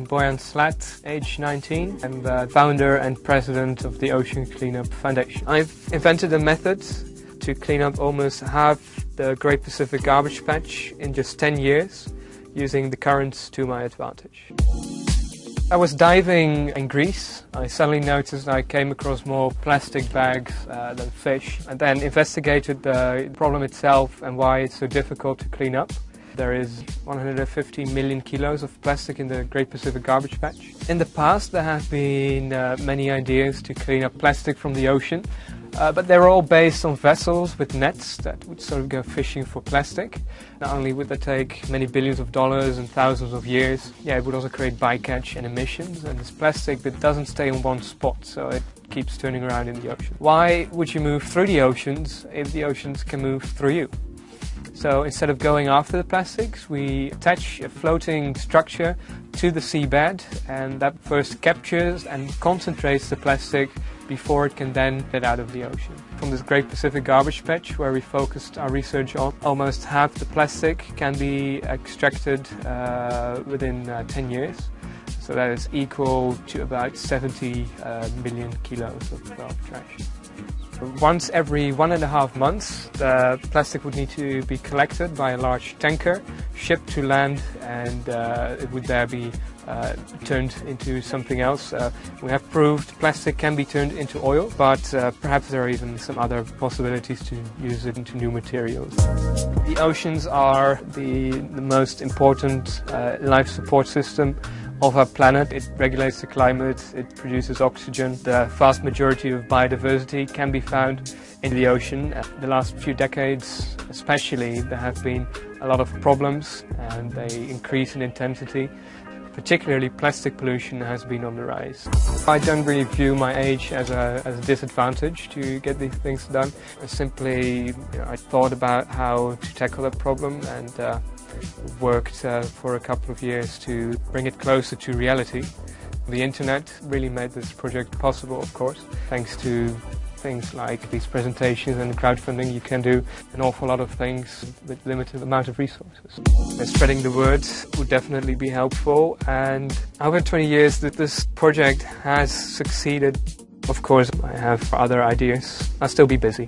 Boyan Slat, age 19. I'm the founder and president of the Ocean Cleanup Foundation. I've invented a method to clean up almost half the Great Pacific garbage patch in just 10 years, using the currents to my advantage. I was diving in Greece. I suddenly noticed I came across more plastic bags than fish, and then investigated the problem itself and why it's so difficult to clean up. There is 150 million kilos of plastic in the Great Pacific garbage patch. In the past there have been many ideas to clean up plastic from the ocean, but they're all based on vessels with nets that would sort of go fishing for plastic. Not only would that take many billions of dollars and thousands of years, it would also create bycatch and emissions, and this plastic that doesn't stay in one spot, so it keeps turning around in the ocean. Why would you move through the oceans if the oceans can move through you? So instead of going after the plastics, we attach a floating structure to the seabed, and that first captures and concentrates the plastic before it can then get out of the ocean. From this Great Pacific garbage patch, where we focused our research on, almost half the plastic can be extracted within 10 years. So that is equal to about 70 million kilos of trash. Once every 1.5 months, the plastic would need to be collected by a large tanker, shipped to land, and it would there be turned into something else. We have proved plastic can be turned into oil, but perhaps there are even some other possibilities to use it into new materials. The oceans are the most important life support system of our planet. It regulates the climate, it produces oxygen. The vast majority of biodiversity can be found in the ocean. The last few decades especially, there have been a lot of problems, and they increase in intensity. Particularly plastic pollution has been on the rise. I don't really view my age as a disadvantage to get these things done. I thought about how to tackle that problem, and worked for a couple of years to bring it closer to reality. The internet really made this project possible, of course. Thanks to things like these presentations and crowdfunding, you can do an awful lot of things with limited amount of resources. Spreading the word would definitely be helpful, and over 20 years that this project has succeeded. Of course, I have other ideas. I'll still be busy.